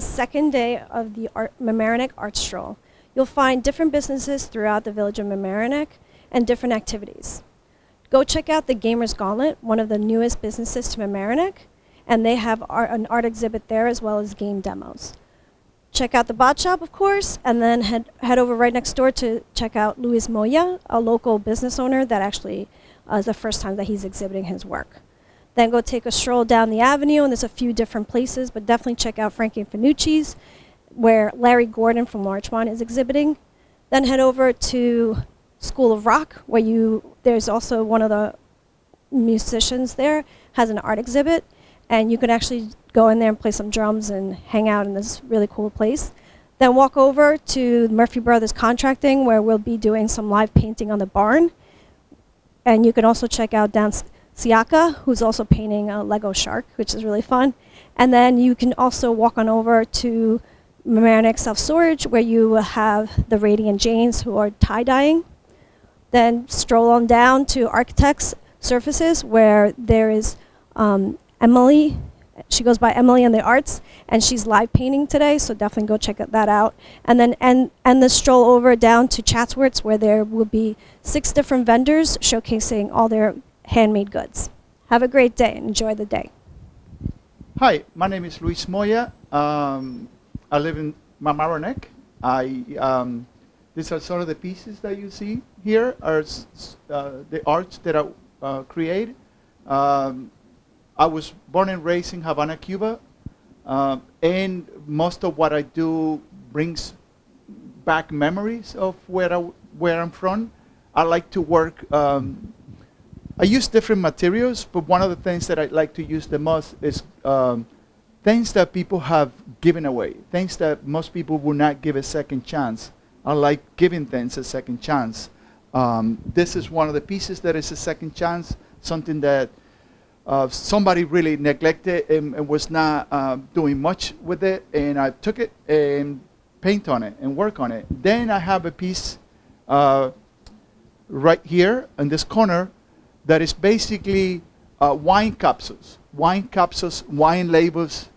second day of the Mamaroneck Art Stroll. You'll find different businesses throughout the village of Mamaroneck and different activities. Go check out the Gamers Gauntlet, one of the newest businesses to Mamaroneck, and they have an art exhibit there as well as game demos. Check out the bot shop, of course, and then head over right next door to check out Luis Moya, a local business owner that actually is the first time that he's exhibiting his work. Then go take a stroll down the avenue, and there's a few different places, but definitely check out Frankie Fanucci's, where Larry Gordon from Larchmont is exhibiting. Then head over to School of Rock, where there's also one of the musicians there, has an art exhibit, and you can actually go in there and play some drums and hang out in this really cool place. Then walk over to Murphy Brothers Contracting, where we'll be doing some live painting on the barn. And you can also check out down Siaka, who's also painting a Lego shark, which is really fun. And then you can also walk on over to Mamaroneck Self-Storage, where you will have the Radiant Janes, who are tie-dyeing. Then stroll on down to Architects Surfaces, where there is Emily. She goes by Emily in the Arts, and she's live painting today, so definitely go check that out. And then end the stroll over down to Chatsworth's, where there will be 6 different vendors showcasing all their handmade goods. Have a great day and enjoy the day. Hi, my name is Luis Moya. I live in Mamaroneck. These are some of the pieces that you see here are the arts that I create. I was born and raised in Havana, Cuba, and most of what I do brings back memories of where I'm from. I like to work. I use different materials, but one of the things that I like to use the most is things that people have given away, things that most people would not give a second chance. I like giving things a second chance. This is one of the pieces that is a second chance, something that somebody really neglected and was not doing much with it, and I took it and paint on it and work on it. Then I have a piece right here in this corner that is basically wine capsules, wine labels.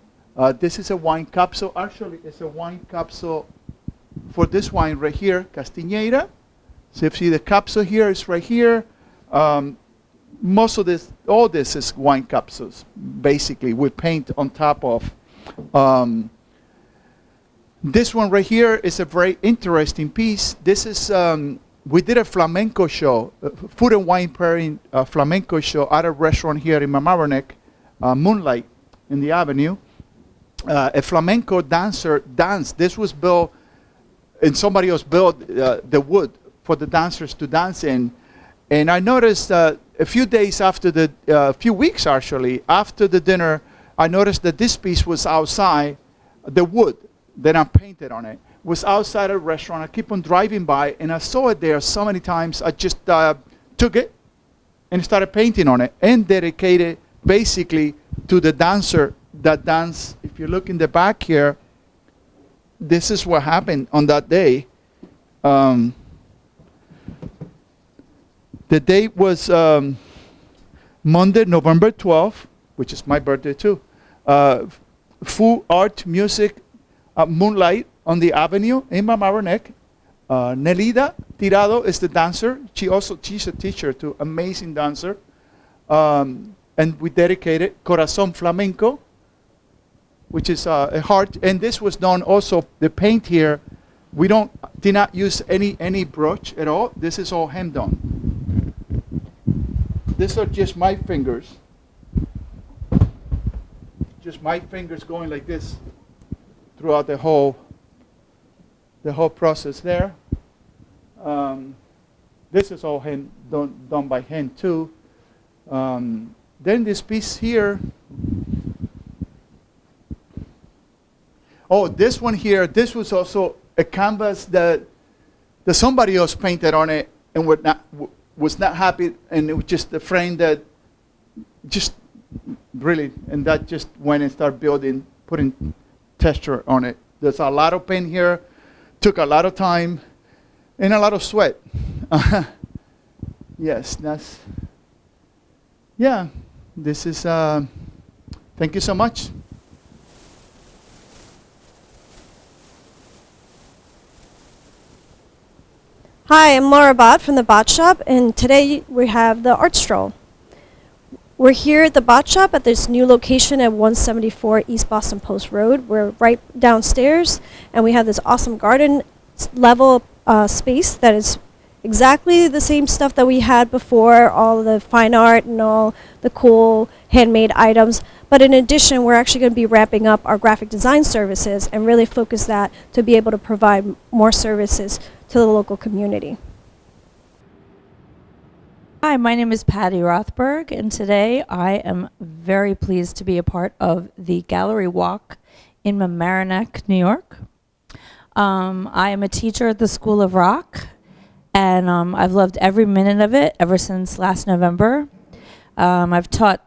This is a wine capsule. Actually, it's a wine capsule for this wine right here, Castiñeira. So if you see the capsule here, it's right here. Most of this, all this is wine capsules, basically, with paint on top of. This one right here is a very interesting piece. This is, we did a flamenco show, food and wine pairing flamenco show at a restaurant here in Mamaroneck, Moonlight in the Avenue. A flamenco dancer danced. This was built, and somebody else built the wood for the dancers to dance in. And I noticed a few days after a few weeks actually, after the dinner, I noticed that this piece was outside, the wood that I painted on it was outside a restaurant. I keep on driving by, and I saw it there so many times. I just took it and started painting on it and dedicated basically to the dancer that danced. If you look in the back here, this is what happened on that day. The date was Monday, November 12th, which is my birthday too. Full art, music, Moonlight on the Avenue in Mamaroneck. Nelida Tirado is the dancer. She's a teacher too, amazing dancer. And we dedicated Corazón Flamenco, which is a heart. And this was done also, the paint here, we did not use any brush at all. This is all hand done. These are just my fingers. Just my fingers going like this throughout the whole process there. This is all hand done by hand too. Then this piece here. Oh, this one here. This was also a canvas that somebody else painted on it and was not happy, and it was just a frame that just really, and that just went and started building, putting texture on it. There's a lot of paint here, took a lot of time, and a lot of sweat. Yes, this is, thank you so much. Hi, I'm Laura Bott from the Bot Shop, and today we have the Art Stroll. We're here at the Bot Shop at this new location at 174 East Boston Post Road. We're right downstairs, and we have this awesome garden level space that is exactly the same stuff that we had before, all the fine art and all the cool handmade items. But in addition, we're actually going to be ramping up our graphic design services and really focus that to be able to provide more services to the local community. Hi, my name is Patty Rothberg, and today I am very pleased to be a part of the Gallery Walk in Mamaroneck, New York. I am a teacher at the School of Rock, and I've loved every minute of it ever since last November. I've taught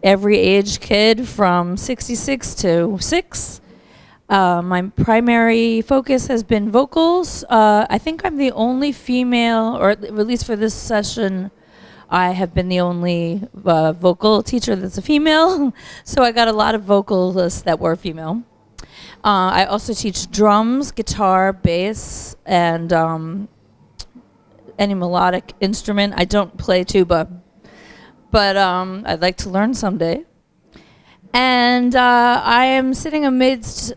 every age kid from 66 to 6. My primary focus has been vocals. I think I'm the only female, or at least for this session, I have been the only vocal teacher that's a female. So I got a lot of vocalists that were female. I also teach drums, guitar, bass, and any melodic instrument. I don't play tuba, but I'd like to learn someday. And I am sitting amidst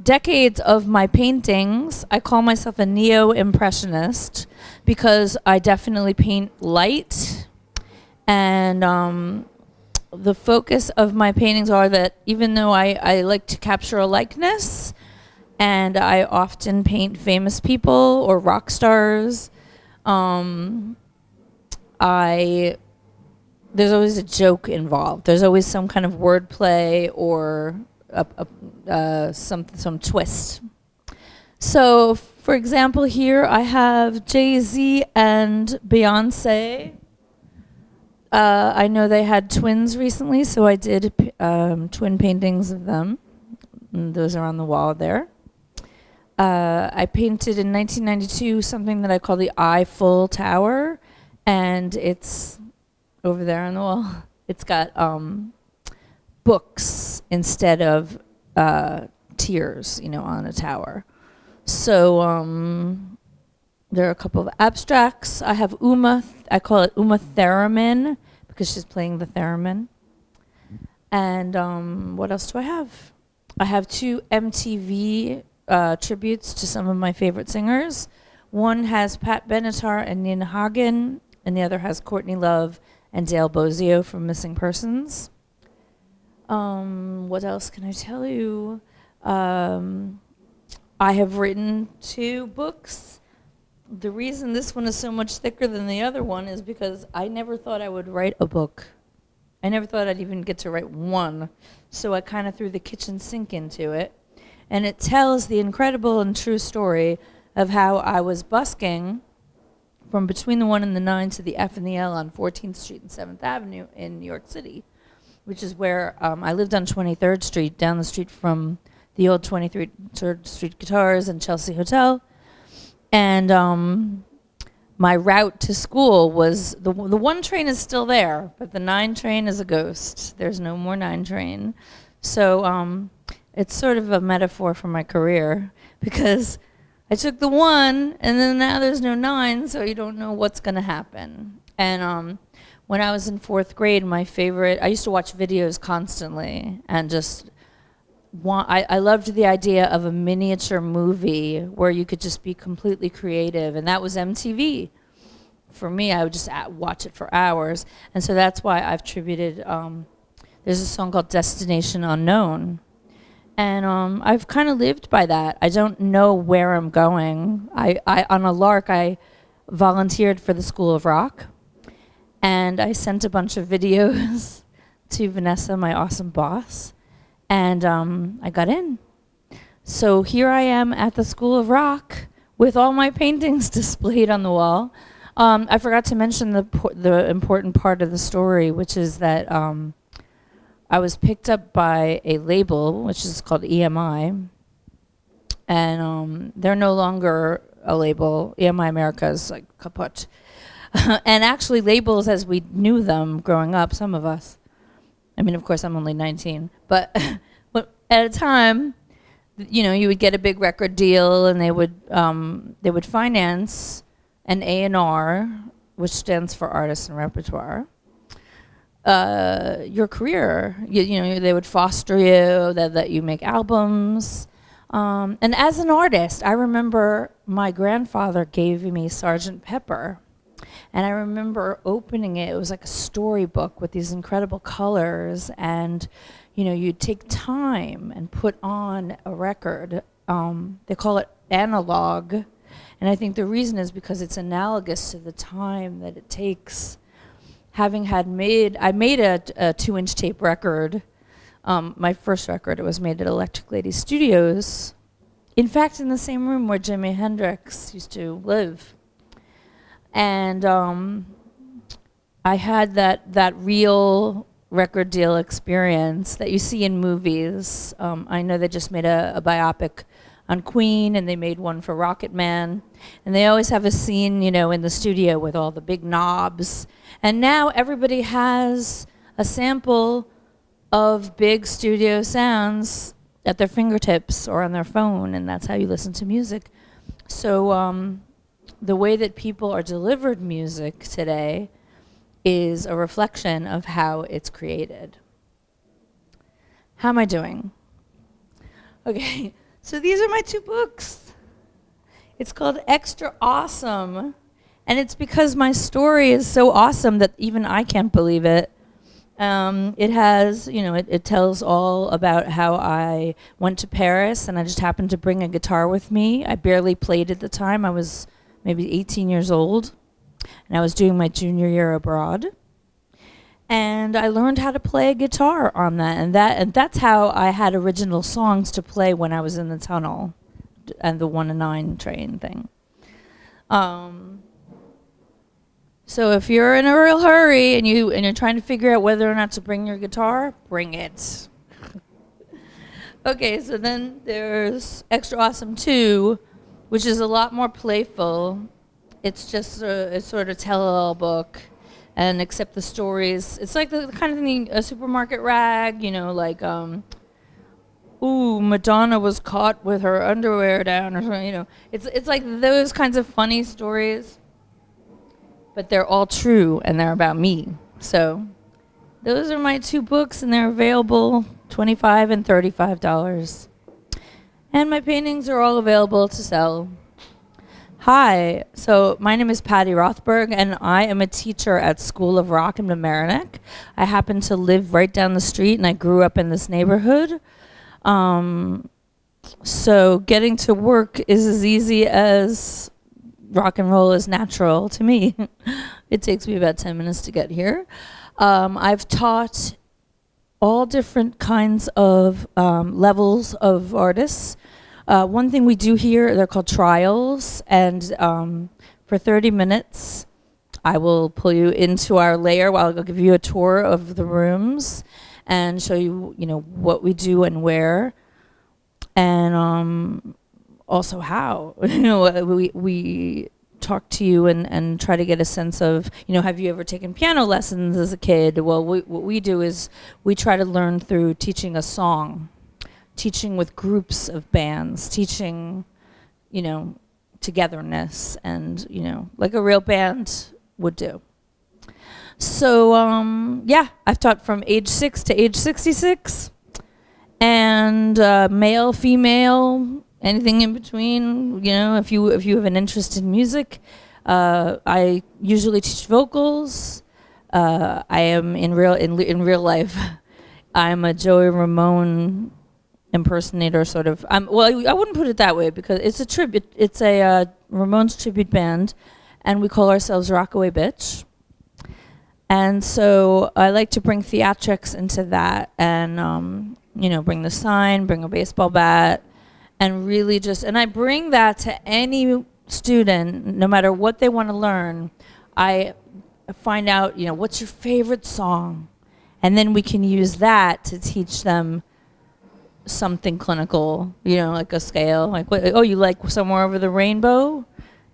decades of my paintings. I call myself a neo-impressionist because I definitely paint light. And the focus of my paintings are that even though I like to capture a likeness, and I often paint famous people or rock stars, there's always a joke involved. There's always some kind of wordplay or some twist. So, for example, here I have Jay-Z and Beyonce. I know they had twins recently, so I did twin paintings of them. And those are on the wall there. I painted in 1992 something that I call the Eiffel Tower, and it's over there on the wall. It's got books instead of tears, on a tower. So there are a couple of abstracts. I have Uma. I call it Uma Theremin because she's playing the theremin. And what else do I have? I have 2 MTV tributes to some of my favorite singers. One has Pat Benatar and Nina Hagen, and the other has Courtney Love and Dale Bozio from Missing Persons. What else can I tell you? I have written 2 books. The reason this one is so much thicker than the other one is because I never thought I would write a book. I never thought I'd even get to write one. So I kind of threw the kitchen sink into it. And it tells the incredible and true story of how I was busking from between the 1 and the 9 to the F and the L on 14th Street and 7th Avenue in New York City, which is where I lived on 23rd Street, down the street from the old 23rd Street Guitars and Chelsea Hotel. And my route to school was, the 1 train is still there, but the 9 train is a ghost. There's no more 9 train. So it's sort of a metaphor for my career, because I took the 1, and then now there's no 9, so you don't know what's going to happen. And when I was in 4th grade, I used to watch videos constantly, and just I loved the idea of a miniature movie where you could just be completely creative, and that was MTV. For me, I would just watch it for hours, and so that's why I've tributed, there's a song called Destination Unknown. And I've kind of lived by that. I don't know where I'm going. I on a lark, I volunteered for the School of Rock, and I sent a bunch of videos to Vanessa, my awesome boss, and I got in. So here I am at the School of Rock with all my paintings displayed on the wall. I forgot to mention the important part of the story, which is that I was picked up by a label, which is called EMI, and they're no longer a label. EMI America is like kaput. And actually labels as we knew them growing up, some of us, I mean, of course, I'm only 19, but at a time, you would get a big record deal, and they would finance and A&R, which stands for Artist and Repertoire, your career. You know, they would foster you, that you make albums. And as an artist, I remember my grandfather gave me Sgt. Pepper. And I remember opening it. It was like a storybook with these incredible colors. And, you know, you'd take time and put on a record. They call it analog. And I think the reason is because it's analogous to the time that it takes. I made a 2-inch tape record. My first record, it was made at Electric Lady Studios. In fact, in the same room where Jimi Hendrix used to live. And I had that real record deal experience that you see in movies. I know they just made a biopic on Queen, and they made one for Rocket Man. And they always have a scene, you know, in the studio with all the big knobs. And now everybody has a sample of big studio sounds at their fingertips or on their phone, and that's how you listen to music. So the way that people are delivered music today is a reflection of how it's created. How am I doing? Okay, so these are my 2 books. It's called Extra Awesome, and it's because my story is so awesome that even I can't believe it. It has, you know, it tells all about how I went to Paris and I just happened to bring a guitar with me. I barely played at the time. I was maybe 18 years old, and I was doing my junior year abroad. And I learned how to play guitar on that, and that's how I had original songs to play when I was in the tunnel and the 1 to 9 train thing. So if you're in a real hurry and you're trying to figure out whether or not to bring your guitar, bring it. Okay, so then there's Extra Awesome 2, which is a lot more playful. It's just a sort of tell-all book, and except the stories, it's like the kind of thing, a supermarket rag, you know, like, ooh, Madonna was caught with her underwear down, or something, you know. It's like those kinds of funny stories, but they're all true, and they're about me. So those are my 2 books, and they're available $25 and $35. And my paintings are all available to sell. Hi, so my name is Patty Rothberg, and I am a teacher at School of Rock in Mamaroneck. I happen to live right down the street, and I grew up in this neighborhood. So getting to work is as easy as rock and roll is natural to me. It takes me about 10 minutes to get here. I've taught all different kinds of levels of artists. One thing we do here, they're called trials, and for 30 minutes, I will pull you into our layer while I'll give you a tour of the rooms and show you, you know, what we do and where, and also how. You know, we talk to you and try to get a sense of, you know, have you ever taken piano lessons as a kid? Well, what we do is we try to learn through teaching a song, teaching with groups of bands, teaching, you know, togetherness, and, you know, like a real band would do. So, yeah, I've taught from age 6 to age 66, and male, female, anything in between. You know, if you have an interest in music, I usually teach vocals. I am in real life, I'm a Joey Ramone impersonator, sort of. Well, I wouldn't put it that way, because it's a tribute. It's a Ramones tribute band, and we call ourselves Rockaway Bitch. And so I like to bring theatrics into that, and you know, bring the sign, bring a baseball bat, and really and I bring that to any student, no matter what they want to learn. I find out, you know, what's your favorite song, and then we can use that to teach them something clinical, you know, like a scale, like, what, oh, you like Somewhere Over the Rainbow?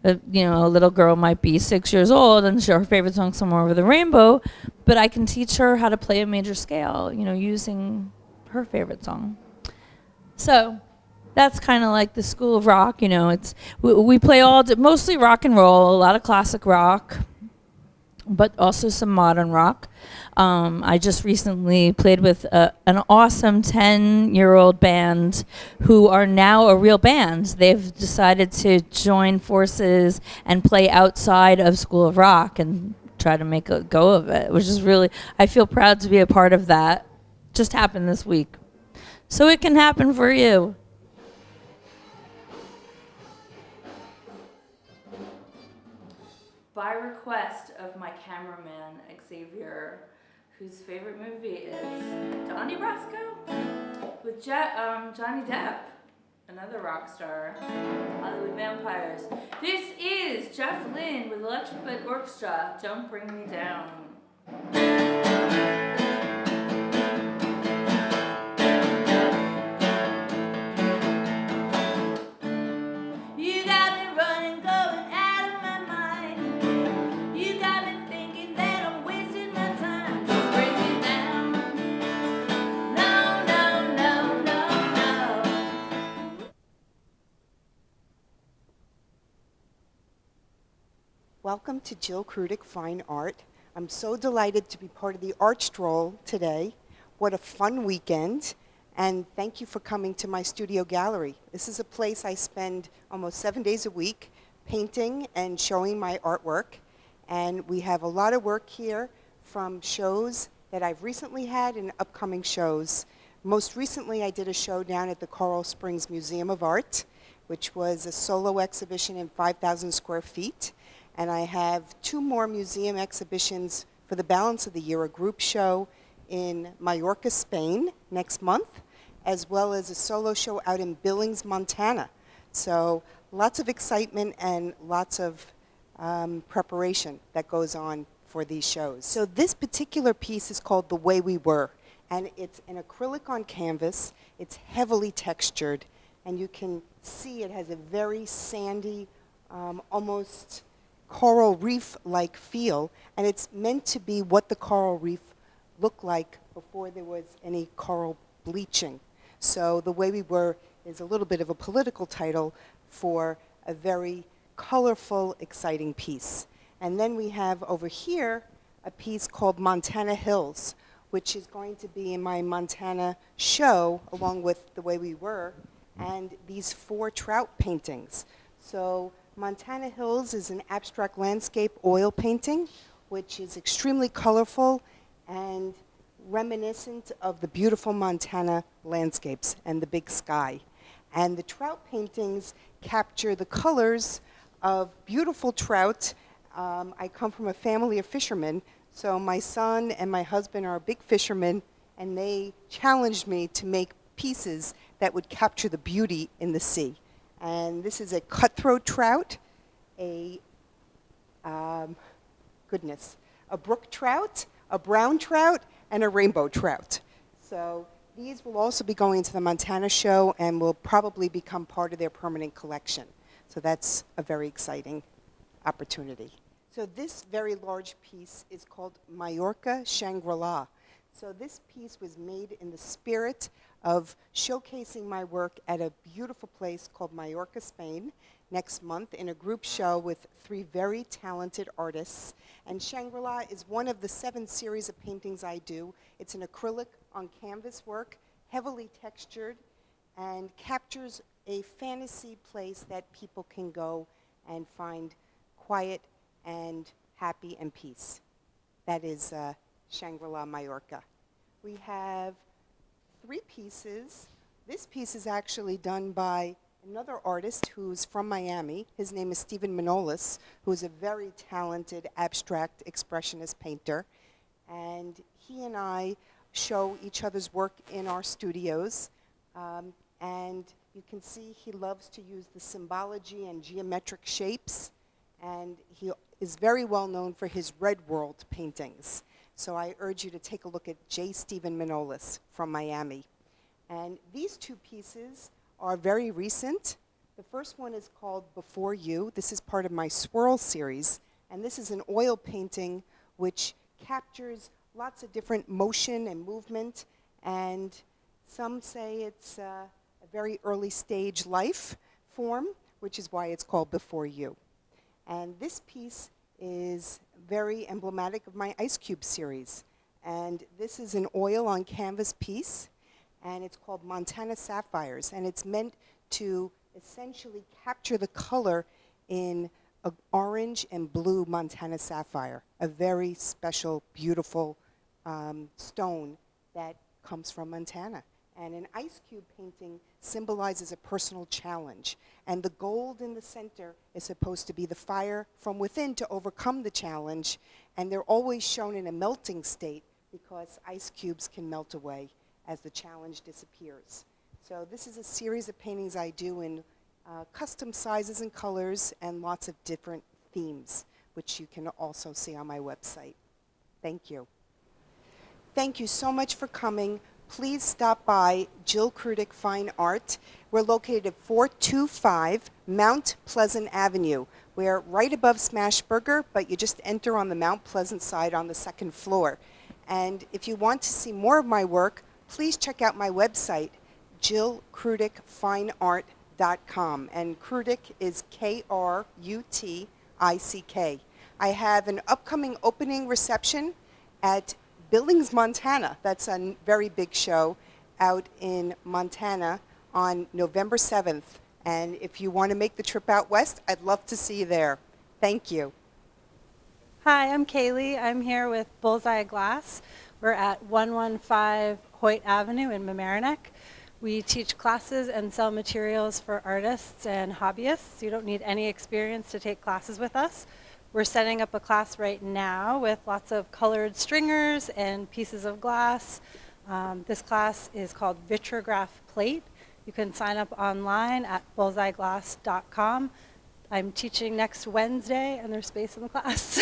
You know, a little girl might be 6 years old and her favorite song Somewhere Over the Rainbow, but I can teach her how to play a major scale, you know, using her favorite song. So that's kind of like the School of Rock. You know, we play mostly rock and roll, a lot of classic rock, but also some modern rock. I just recently played with an awesome 10-year-old band who are now a real band. They've decided to join forces and play outside of School of Rock and try to make a go of it, which is really, I feel proud to be a part of that. Just happened this week. So it can happen for you. By request of my cameraman, Xavier, whose favorite movie is Donnie Brasco with Johnny Depp, another rock star, Hollywood Vampires. This is Jeff Lynne with Electric Light Orchestra, Don't Bring Me Down. Welcome to Jill Krudik Fine Art. I'm so delighted to be part of the Art Stroll today. What a fun weekend, and thank you for coming to my studio gallery. This is a place I spend almost 7 days a week painting and showing my artwork, and we have a lot of work here from shows that I've recently had and upcoming shows. Most recently, I did a show down at the Coral Springs Museum of Art, which was a solo exhibition in 5,000 square feet. And I have 2 more museum exhibitions for the balance of the year, a group show in Mallorca, Spain next month, as well as a solo show out in Billings, Montana. So lots of excitement and lots of preparation that goes on for these shows. So this particular piece is called The Way We Were, and it's an acrylic on canvas. It's heavily textured, and you can see it has a very sandy, almost coral reef-like feel, and it's meant to be what the coral reef looked like before there was any coral bleaching. So The Way We Were is a little bit of a political title for a very colorful, exciting piece. And then we have over here a piece called Montana Hills, which is going to be in my Montana show along with The Way We Were and these 4 trout paintings. So Montana Hills is an abstract landscape oil painting, which is extremely colorful and reminiscent of the beautiful Montana landscapes and the big sky. And the trout paintings capture the colors of beautiful trout. I come from a family of fishermen, so my son and my husband are big fishermen, and they challenged me to make pieces that would capture the beauty in the sea. And this is a cutthroat trout, a brook trout, a brown trout, and a rainbow trout. So these will also be going to the Montana show and will probably become part of their permanent collection. So that's a very exciting opportunity. So this very large piece is called Mallorca Shangri-La. So this piece was made in the spirit of showcasing my work at a beautiful place called Mallorca, Spain, next month in a group show with 3 very talented artists. And Shangri-La is one of the 7 series of paintings I do. It's an acrylic on canvas work, heavily textured, and captures a fantasy place that people can go and find quiet and happy and peace. That is Shangri-La, Mallorca. We have 3 pieces. This piece is actually done by another artist who's from Miami. His name is Stephen Manolis, who is a very talented abstract expressionist painter. And he and I show each other's work in our studios. And you can see he loves to use the symbology and geometric shapes. And he is very well known for his Red World paintings. So I urge you to take a look at J. Stephen Manolis from Miami. And these 2 pieces are very recent. The first one is called Before You. This is part of my Swirl series. And this is an oil painting which captures lots of different motion and movement. And some say it's a very early stage life form, which is why it's called Before You. And this piece is very emblematic of my Ice Cube series. And this is an oil on canvas piece, and it's called Montana Sapphires. And it's meant to essentially capture the color in an orange and blue Montana sapphire, a very special, beautiful stone that comes from Montana. And an ice cube painting symbolizes a personal challenge. And the gold in the center is supposed to be the fire from within to overcome the challenge. And they're always shown in a melting state because ice cubes can melt away as the challenge disappears. So this is a series of paintings I do in custom sizes and colors and lots of different themes, which you can also see on my website. Thank you. Thank you so much for coming. Please stop by Jill Krudik Fine Art. We're located at 425 Mount Pleasant Avenue. We're right above Smashburger, but you just enter on the Mount Pleasant side on the second floor. And if you want to see more of my work, please check out my website, jillkrudikfineart.com. And Krudik is Krutik. I have an upcoming opening reception at Billings, Montana. That's a very big show out in Montana on November 7th. And if you want to make the trip out west, I'd love to see you there. Thank you. Hi, I'm Kaylee. I'm here with Bullseye Glass. We're at 115 Hoyt Avenue in Mamaroneck. We teach classes and sell materials for artists and hobbyists. You don't need any experience to take classes with us. We're setting up a class right now with lots of colored stringers and pieces of glass. This class is called Vitrograph Plate. You can sign up online at bullseyeglass.com. I'm teaching next Wednesday, and there's space in the class.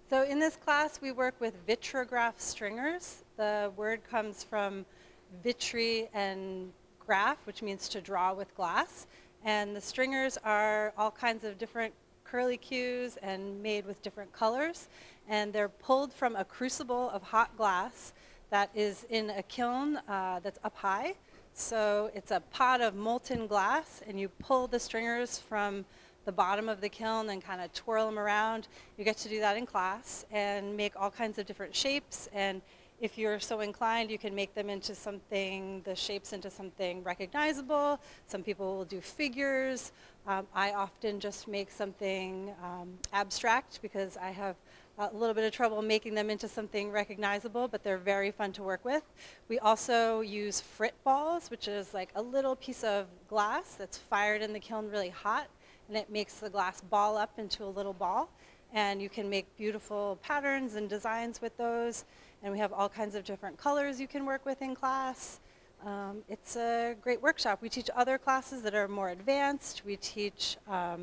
So in this class, we work with vitrograph stringers. The word comes from vitri and graph, which means to draw with glass. And the stringers are all kinds of different curlicues and made with different colors. And they're pulled from a crucible of hot glass that is in a kiln that's up high. So it's a pot of molten glass, and you pull the stringers from the bottom of the kiln and kind of twirl them around. You get to do that in class and make all kinds of different shapes. And if you're so inclined, you can make them into something, the shapes into something recognizable. Some people will do figures. I often just make something abstract because I have a little bit of trouble making them into something recognizable, but they're very fun to work with. We also use frit balls, which is like a little piece of glass that's fired in the kiln really hot, and it makes the glass ball up into a little ball. And you can make beautiful patterns and designs with those. And we have all kinds of different colors you can work with in class. It's a great workshop. We teach other classes that are more advanced. We teach a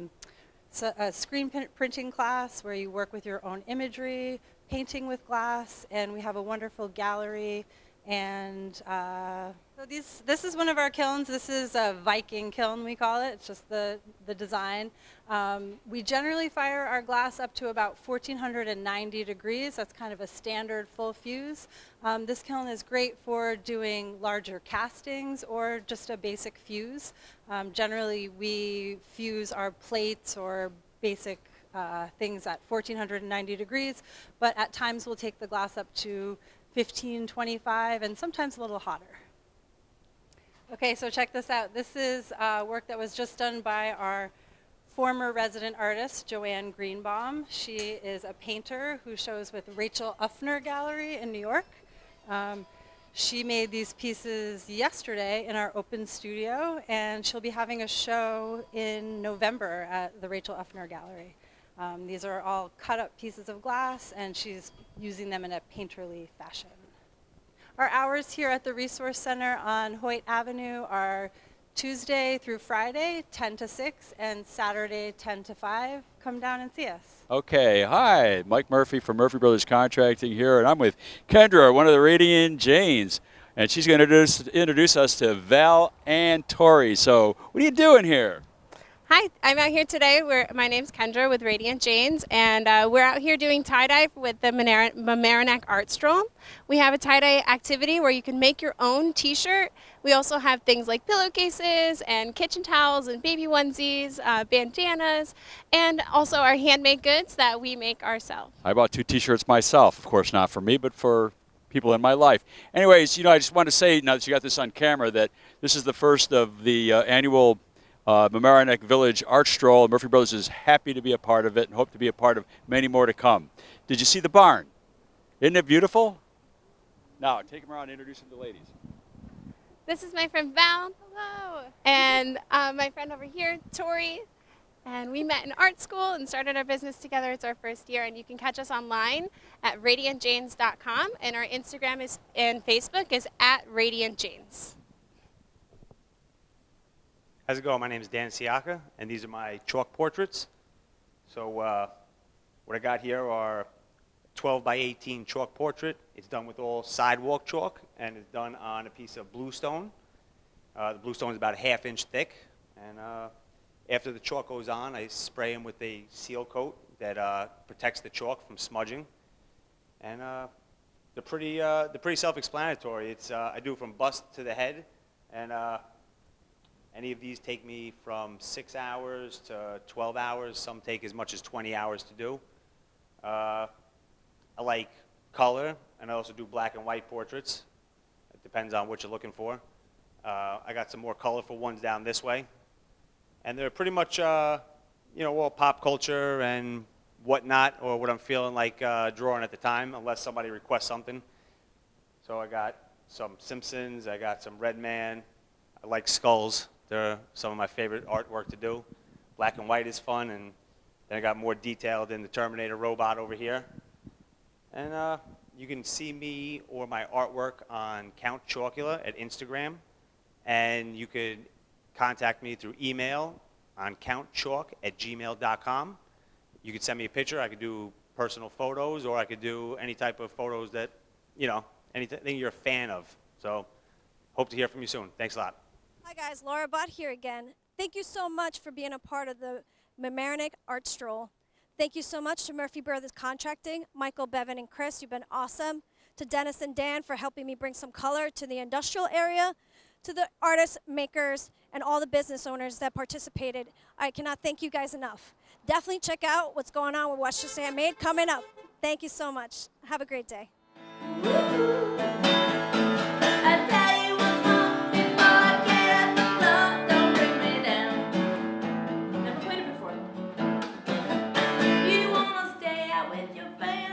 screen printing class where you work with your own imagery, painting with glass, and we have a wonderful gallery. And so this is one of our kilns. This is a Viking kiln, we call it. It's just the design. We generally fire our glass up to about 1490 degrees. That's kind of a standard full fuse. This kiln is great for doing larger castings or just a basic fuse. Generally, we fuse our plates or basic things at 1490 degrees, but at times we'll take the glass up to 1525 and sometimes a little hotter. Okay, so check this out. This is work that was just done by our former resident artist, Joanne Greenbaum. She is a painter who shows with Rachel Uffner Gallery in New York. She made these pieces yesterday in our open studio, and she'll be having a show in November at the Rachel Uffner Gallery. These are all cut up pieces of glass, and she's using them in a painterly fashion. Our hours here at the Resource Center on Hoyt Avenue are Tuesday through Friday, 10 to 6, and Saturday, 10 to 5. Come down and see us. Okay, hi, Mike Murphy from Murphy Brothers Contracting here, and I'm with Kendra, one of the Radiant Janes, and she's going to introduce us to Val and Tori. So what are you doing here? Hi, I'm out here today. My name's Kendra with Radiant Janes, and we're out here doing tie-dye with the Mamaroneck Art Stroll. We have a tie-dye activity where you can make your own t-shirt. We also have things like pillowcases and kitchen towels and baby onesies, bandanas, and also our handmade goods that we make ourselves. I bought 2 T-shirts myself. Of course, not for me, but for people in my life. Anyways, I just want to say, now that you got this on camera, that this is the first of the annual Mamaroneck Village Art Stroll. Murphy Brothers is happy to be a part of it and hope to be a part of many more to come. Did you see the barn? Isn't it beautiful? Now, take them around and introduce them to the ladies. This is my friend Val. Hello. And my friend over here, Tori. And we met in art school and started our business together. It's our first year, and you can catch us online at radiantjanes.com, and our Instagram and Facebook is at radiantjanes. How's it going? My name is Dan Siaka, and these are my chalk portraits. So what I got here are 12 by 18 chalk portrait. It's done with all sidewalk chalk, and it's done on a piece of bluestone. The bluestone is about a ½ inch thick, and after the chalk goes on, I spray them with a seal coat that protects the chalk from smudging. And they're pretty self-explanatory. It's I do from bust to the head, and any of these take me from 6 hours to 12 hours. Some take as much as 20 hours to do. I like color, and I also do black and white portraits. It depends on what you're looking for. I got some more colorful ones down this way. And they're pretty much, all pop culture and whatnot, or what I'm feeling like drawing at the time, unless somebody requests something. So I got some Simpsons, I got some Red Man. I like skulls. They're some of my favorite artwork to do. Black and white is fun, and then I got more detailed in the Terminator robot over here. And you can see me or my artwork on Count Chocula at Instagram, and you could contact me through email on countchalk@gmail.com. You could send me a picture. I could do personal photos, or I could do any type of photos that, anything you're a fan of. So hope to hear from you soon. Thanks a lot. Hi guys, Laura Bott here again. Thank you so much for being a part of the Mamaroneck Art Stroll. Thank you so much to Murphy Brothers Contracting, Michael, Bevan, and Chris. You've been awesome. To Dennis and Dan for helping me bring some color to the industrial area. To the artists, makers, and all the business owners that participated. I cannot thank you guys enough. Definitely check out what's going on with West Just Handmade coming up. Thank you so much. Have a great day. You wanna stay out with your family.